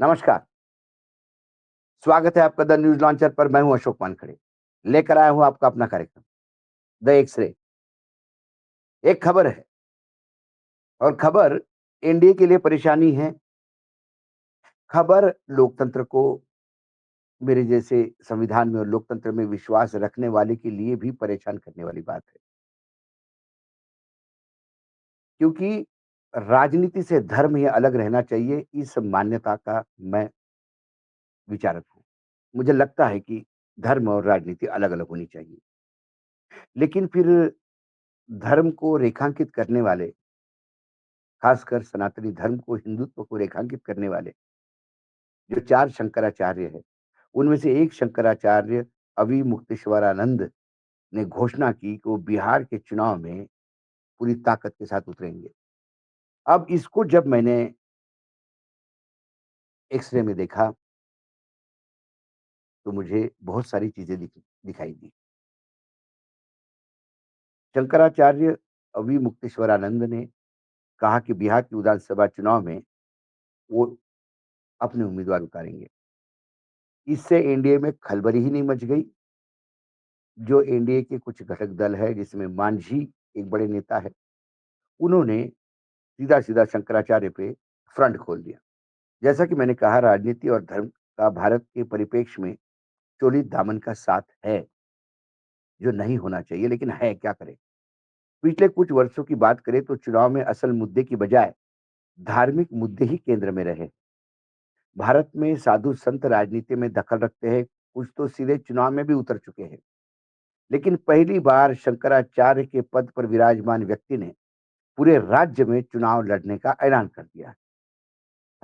नमस्कार, स्वागत है आपका द न्यूज़ लॉन्चर पर। मैं हूं अशोक वानखड़े। लेकर आया हूं आपका अपना कार्यक्रम द एक्स-रे। एक खबर है और खबर एनडीए के लिए परेशानी है। खबर लोकतंत्र को, मेरे जैसे संविधान में और लोकतंत्र में विश्वास रखने वाले के लिए भी परेशान करने वाली बात है। क्योंकि राजनीति से धर्म ही अलग रहना चाहिए, इस मान्यता का मैं विचारक हूँ। मुझे लगता है कि धर्म और राजनीति अलग-अलग होनी चाहिए। लेकिन फिर धर्म को रेखांकित करने वाले, खासकर सनातनी धर्म को, हिंदुत्व को रेखांकित करने वाले जो 4 शंकराचार्य हैं, उनमें से एक शंकराचार्य अविमुक्तेश्वरानंद ने घोषणा की कि वो बिहार के चुनाव में पूरी ताकत के साथ उतरेंगे। अब इसको जब मैंने एक्स-रे में देखा, तो मुझे बहुत सारी चीज़ें दिखाई दी। शंकराचार्य अविमुक्तेश्वरानंद ने कहा कि बिहार की विधानसभा चुनाव में वो अपने उम्मीदवार उतारेंगे। इससे एनडीए में खलबली ही नहीं मच गई। जो एनडीए के कुछ घटक दल है, जिसमें मांझी एक बड़े नेता है, उन्होंने सीधा-सीधा शंकराचार्य पे फ्रंट खोल दिया। जैसा कि मैंने कहा, राजनीति और धर्म का भारत के परिप्रेक्ष्य में चोली दामन का साथ है, जो नहीं होना चाहिए, लेकिन है, क्या करें? पिछले कुछ वर्षों की बात करें तो चुनाव में असल मुद्दे की बजाय धार्मिक मुद्दे ही केंद्र में रहे। भारत में साधु संत राजनीति में दखल रखते हैं, कुछ तो सीधे चुनाव में भी उतर चुके हैं। लेकिन पहली बार शंकराचार्य के पद पर विराजमान व्यक्ति ने पूरे राज्य में चुनाव लड़ने का ऐलान कर दिया।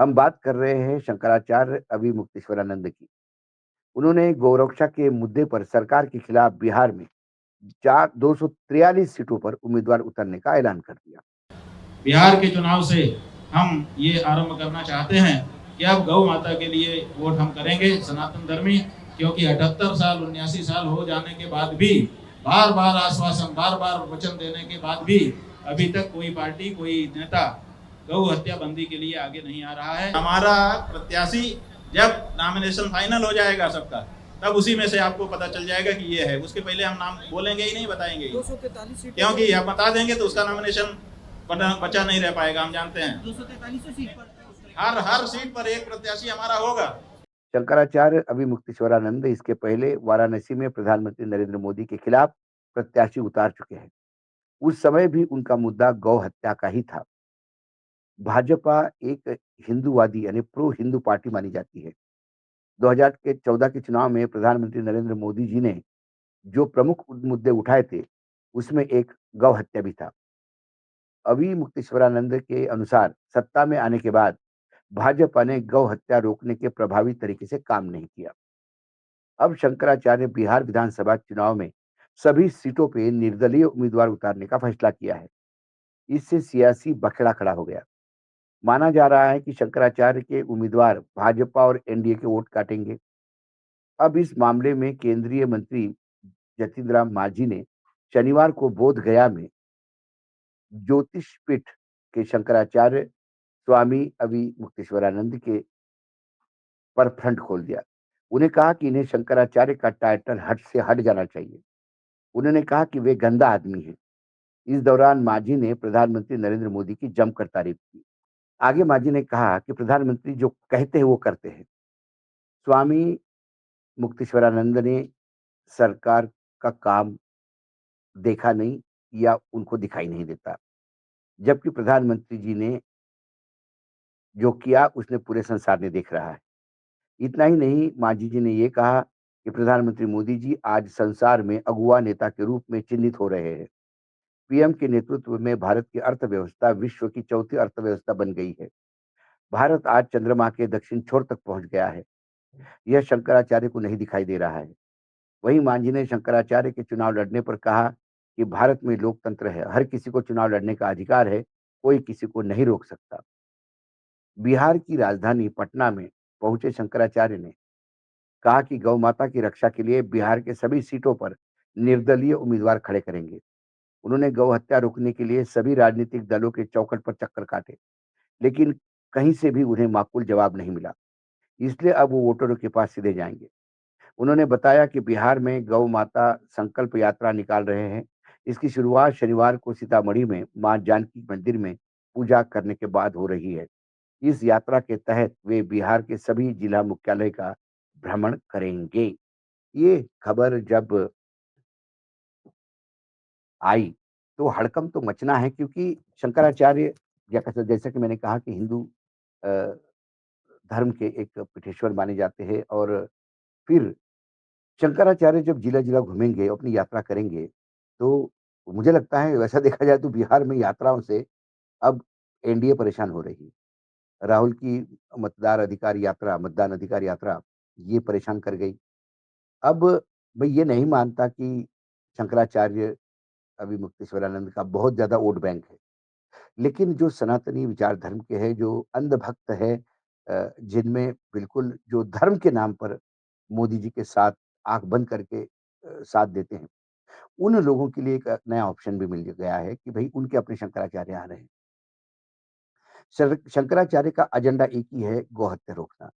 हम बात कर रहे हैं शंकराचार्य अभिमुक्तेश्वरानंद की। उन्होंने गौरक्षा के मुद्दे पर सरकार के खिलाफ बिहार में 4 243 सीटों पर उम्मीदवार उतारने का ऐलान कर दिया। बिहार के चुनाव से हम ये आरंभ करना चाहते हैं कि अब गौ माता के लिए वोट हम करेंगे, सनातन धर्मी, क्योंकि 78 साल 79 साल हो जाने के बाद भी बार बार आश्वासन, बार बार वचन देने के बाद भी अभी तक कोई पार्टी, कोई नेता गौ हत्या बंदी के लिए आगे नहीं आ रहा है। हमारा प्रत्याशी जब नॉमिनेशन फाइनल हो जाएगा सबका, तब उसी में से आपको पता चल जाएगा कि ये है। उसके पहले हम नाम बोलेंगे ही नहीं, बताएंगे ही, क्योंकि आप बता देंगे तो उसका नॉमिनेशन बचा नहीं रह पाएगा। हम जानते हैं 243 सीट पर हर सीट पर एक प्रत्याशी हमारा होगा। शंकराचार्य अभिमुक्तेश्वरानंद इसके पहले वाराणसी में प्रधानमंत्री नरेंद्र मोदी के खिलाफ प्रत्याशी उतार चुके हैं। उस समय भी उनका मुद्दा गौ हत्या का ही था। भाजपा एक हिंदूवादी यानी प्रो हिंदू पार्टी मानी जाती है। 2014 के चुनाव में प्रधानमंत्री नरेंद्र मोदी जी ने जो प्रमुख मुद्दे उठाए थे, उसमें एक गौ हत्या भी था। अभी मुक्तेश्वरानंद के अनुसार सत्ता में आने के बाद भाजपा ने गौ हत्या रोकने के प्रभावी तरीके से काम नहीं किया। अब शंकराचार्य ने बिहार विधानसभा चुनाव में सभी सीटों पे निर्दलीय उम्मीदवार उतारने का फैसला किया है। इससे सियासी बखेड़ा खड़ा हो गया। माना जा रहा है कि शंकराचार्य के उम्मीदवार भाजपा और एनडीए के वोट काटेंगे। अब इस मामले में केंद्रीय मंत्री जतिन राम मांझी ने शनिवार को बोध गया में ज्योतिष पीठ के शंकराचार्य स्वामी अवि मुक्तेश्वरानंद के पर फ्रंट खोल दिया। उन्हें कहा कि इन्हें शंकराचार्य का टाइटल हट से हट जाना चाहिए। उन्होंने कहा कि वे गंदा आदमी हैं। इस दौरान मांझी ने प्रधानमंत्री नरेंद्र मोदी की जमकर तारीफ की। आगे मांझी ने कहा कि प्रधानमंत्री जो कहते हैं वो करते हैं। स्वामी मुक्तेश्वरानंद ने सरकार का काम देखा नहीं या उनको दिखाई नहीं देता। जबकि प्रधानमंत्री जी ने जो किया उसने पूरे संसार ने देख रहा है। इतना ही नहीं, मांझी जी ने ये कहा कि प्रधानमंत्री मोदी जी आज संसार में अगुवा नेता के रूप में चिन्हित हो रहे हैं। पीएम के नेतृत्व में भारत की अर्थव्यवस्था विश्व की चौथी अर्थव्यवस्था बन गई है। भारत आज चंद्रमा के दक्षिण छोर तक पहुंच गया है। यह शंकराचार्य को नहीं दिखाई दे रहा है। वहीं मांझी ने शंकराचार्य के चुनाव लड़ने पर कहा कि भारत में लोकतंत्र है, हर किसी को चुनाव लड़ने का अधिकार है, कोई किसी को नहीं रोक सकता। बिहार की राजधानी पटना में पहुंचे शंकराचार्य ने कहा कि गौ माता की रक्षा के लिए बिहार के सभी सीटों पर निर्दलीय उम्मीदवार खड़े करेंगे। उन्होंने गौ हत्या रोकने के लिए सभी राजनीतिक दलों के चौखट पर चक्कर काटे, लेकिन कहीं से भी उन्हें माकूल जवाब नहीं मिला। इसलिए अब वो वोटरों के पास सीधे जाएँगे। उन्होंने बताया कि बिहार में गौ माता संकल्प यात्रा निकाल रहे हैं। इसकी शुरुआत शनिवार को सीतामढ़ी में मां जानकी मंदिर में पूजा करने के बाद हो रही है। इस यात्रा के तहत वे बिहार के सभी जिला मुख्यालय का भ्रमण करेंगे। ये खबर जब आई, तो हड़कंप तो मचना है क्योंकि शंकराचार्य जैसा कि मैंने कहा कि हिंदू अ, धर्म के एक पीठेश्वर माने जाते हैं और फिर शंकराचार्य जब जिला-जिला घूमेंगे, अपनी यात्रा करेंगे, तो मुझे लगता है वैसा देखा जाए तो बिहार में यात्राओं से अब एनडीए परेशान हो रही है। राहुल की मतदान अधिकार यात्रा, ये परेशान कर गई। अब मैं ये नहीं मानता कि शंकराचार्य अभी मुक्तेश्वरानंद का बहुत ज़्यादा वोट बैंक है। लेकिन जो सनातनी विचार धर्म के हैं, जो अंधभक्त है जिनमें बिल्कुल जो धर्म के नाम पर मोदी जी के साथ आँख बंद करके साथ देते हैं, उन लोगों के लिए एक नया ऑप्शन भी मिल गया है कि भई उनके अपने शंकराचार्य आ रहे हैं। शंकराचार्य का एजेंडा एक ही है, गौ हत्या रोकना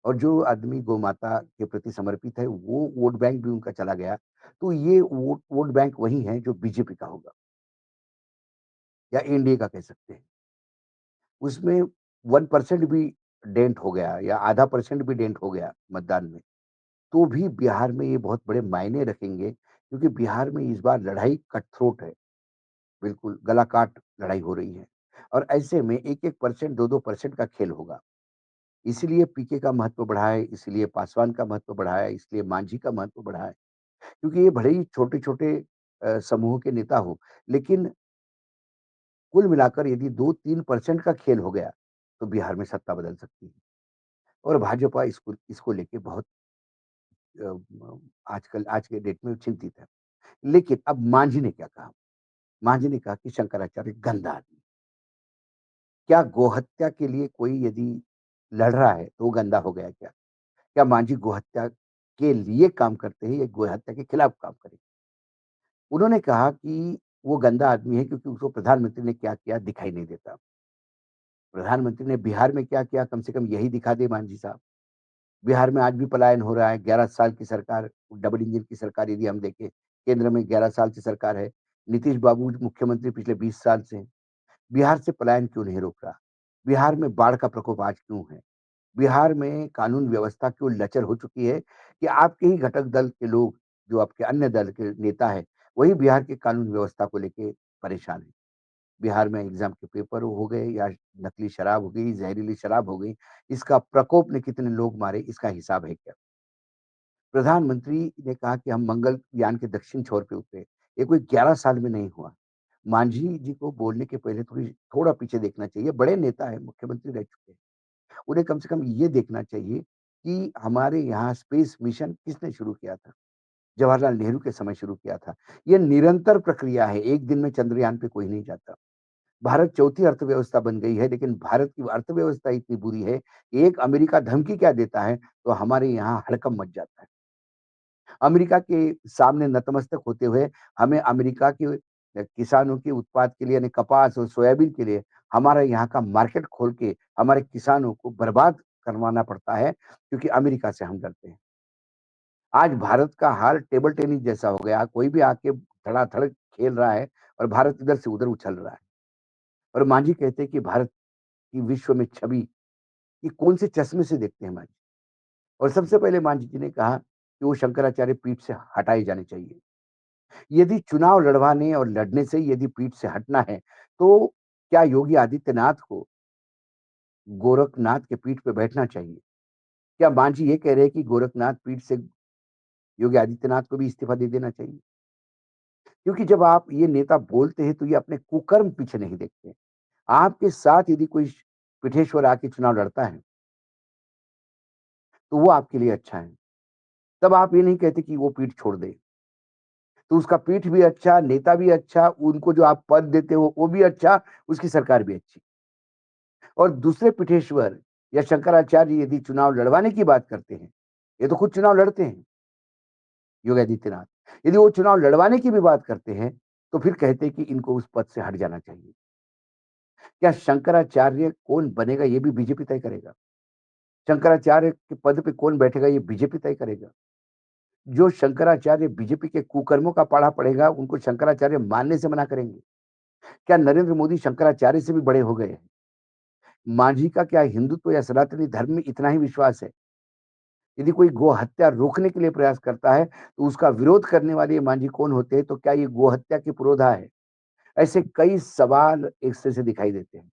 और जो आदमी गौ माता के प्रति समर्पित है, वो वोट बैंक भी उनका चला गया, तो ये वोट वोट बैंक वही है जो बीजेपी का होगा या एनडीए का कह सकते हैं। उसमें 1% भी डेंट हो गया या आधा परसेंट भी डेंट हो गया मतदान में, तो भी बिहार में ये बहुत बड़े मायने रखेंगे क्योंकि बिहार में इस बार लड़ाई कट थ्रोट है, बिल्कुल गला काट लड़ाई हो रही है और ऐसे में 1-1 परसेंट, 2-2% का खेल होगा। इसीलिए पीके का महत्व बढ़ा है, इसलिए पासवान का महत्व बढ़ा है, इसलिए मांझी का महत्व बढ़ा है, क्योंकि ये भले ही छोटे-छोटे समूहों के नेता हों, लेकिन कुल मिलाकर यदि 2-3% का खेल हो गया, तो बिहार में सत्ता बदल सकती है और भाजपा इसको इसको लेके बहुत आज के डेट में चिंतित है। लेकिन अब मांझी ने क्या कहा? मांझी ने कहा कि शंकराचार्य गंदा आदमी। क्या गोहत्या के लिए कोई यदि लड़ रहा है, तो वो गंदा हो गया क्या? क्या मांझी गोहत्या के लिए काम करते हैं या गोहत्या के खिलाफ काम करें? उन्होंने कहा कि वो गंदा आदमी है क्योंकि उसको प्रधानमंत्री ने क्या किया दिखाई नहीं देता। प्रधानमंत्री ने बिहार में क्या किया कम से कम यही दिखा दे मांझी साहब। बिहार में आज भी पलायन हो रहा है, 11 साल की सरकार, डबल इंजन की सरकार यदि हम देखें, केंद्र में 11 साल की सरकार है। नीतीश बाबू मुख्यमंत्री पिछले 20 साल से हैं। बिहार से पलायन क्यों नहीं रोक रहा? बिहार में बाढ़ का प्रकोप आज क्यों है? बिहार में कानून व्यवस्था क्यों लचर हो चुकी है कि आपके ही घटक दल के लोग, जो आपके अन्य दल के नेता हैं, वही बिहार के कानून व्यवस्था को लेके परेशान हैं। बिहार में एग्ज़ाम के पेपर हो गए या नकली शराब हो गई, ज़हरीली शराब हो गई, इसका प्रकोप ने कितने लोग मारे, इसका हिसाब है क्या? प्रधानमंत्री ने कहा कि हम मंगलयान के दक्षिण छोर पे उतरे। ये कोई 11 साल में नहीं हुआ। मांझी जी को बोलने के पहले थोड़ा पीछे देखना चाहिए। बड़े नेता हैं, मुख्यमंत्री रह चुके हैं। उन्हें कम से कम ये देखना चाहिए कि हमारे यहाँ स्पेस मिशन किसने शुरू किया था? जवाहरलाल नेहरू के समय शुरू किया था। ये निरंतर प्रक्रिया है, एक दिन में चंद्रयान पे कोई नहीं जाता। भारत चौथी अर्थव्यवस्था बन गई है, लेकिन भारत की अर्थव्यवस्था इतनी बुरी है, कि एक अमेरिका धमकी क्या देता है, तो हमारे यहाँ हड़कंप मच जाता है। अमेरिका के सामने नतमस्तक होते हुए हमें अमेरिका के किसानों के उत्पाद के लिए यानी कपास और सोयाबीन के लिए हमारे यहाँ का मार्केट खोल के हमारे किसानों को बर्बाद करवाना पड़ता है, क्योंकि अमेरिका से हम डरते हैं। आज भारत का हाल टेबल टेनिस जैसा हो गया, कोई भी आके धड़ाधड़ खेल रहा है और भारत इधर से उधर उछल रहा है। और मांझी कहते हैं कि भारत की विश्व में छवि, ये कौन से चश्मे से देखते हैं मांझी? और सबसे पहले मांझी जी ने कहा कि वो शंकराचार्य पीठ से हटाए जाने चाहिए। यदि चुनाव लड़वाने और लड़ने से यदि पीठ से हटना है, तो क्या योगी आदित्यनाथ को गोरखनाथ के पीठ पे बैठना चाहिए? क्या मांझी ये कह रहे हैं कि गोरखनाथ पीठ से योगी आदित्यनाथ को भी इस्तीफा दे देना चाहिए? क्योंकि जब आप ये नेता बोलते हैं, तो ये अपने कुकर्म पीछे नहीं देखते। आपके साथ यदि कोई पिठेश्वर आके चुनाव लड़ता है, तो वो आपके लिए अच्छा है। तब आप ये नहीं कहते कि वो पीठ छोड़ दे। तो उसका पीठ भी अच्छा, नेता भी अच्छा, उनको जो आप पद देते हो, वो भी अच्छा, उसकी सरकार भी अच्छी। और दूसरे पीठेश्वर या शंकराचार्य यदि चुनाव लड़वाने की बात करते हैं, ये तो खुद चुनाव लड़ते हैं, योगी आदित्यनाथ। यदि वो चुनाव लड़वाने की भी बात करते हैं, तो फिर कहते हैं कि इनको उस पद से हट जाना चाहिए। क्या शंकराचार्य कौन बनेगा ये भी बीजेपी तय करेगा? शंकराचार्य के पद पे कौन बैठेगा ये बीजेपी तय करेगा। जो शंकराचार्य बीजेपी के कुकर्मों का पाढ़ा पढ़ेगा, उनको शंकराचार्य मानने से मना करेंगे। क्या नरेंद्र मोदी शंकराचार्य से भी बड़े हो गए हैं? मांझी का क्या हिंदुत्व या सनातनी धर्म में इतना ही विश्वास है? यदि कोई गो हत्या रोकने के लिए प्रयास करता है, तो उसका विरोध करने वाले ये मांझी कौन होते हैं? तो क्या ये गो हत्या के पुरोधा है? ऐसे कई सवाल एक सिरे से दिखाई देते हैं,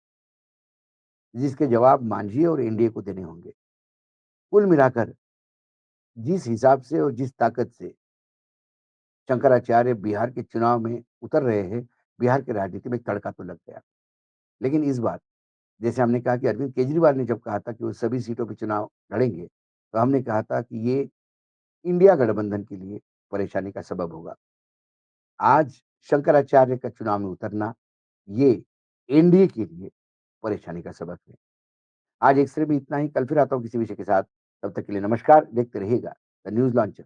जिसके जवाब मांझी और एनडीए को देने होंगे। कुल मिलाकर जिस हिसाब से और जिस ताकत से शंकराचार्य बिहार के चुनाव में उतर रहे हैं, बिहार की राजनीति में तड़का तो लग गया। लेकिन इस बार जैसे हमने कहा कि अरविंद केजरीवाल ने जब कहा था कि वो सभी सीटों पे चुनाव लड़ेंगे, तो हमने कहा था कि ये इंडिया गठबंधन के लिए परेशानी का सबब होगा। आज शंकराचार्य का चुनाव में उतरना, ये एनडीए के लिए परेशानी का सबब है। आज एक्स-रे में इतना ही, कल फिर आता हूँ किसी विषय के साथ। तब तक के लिए नमस्कार, देखते रहिएगा द न्यूज़ लॉन्चर।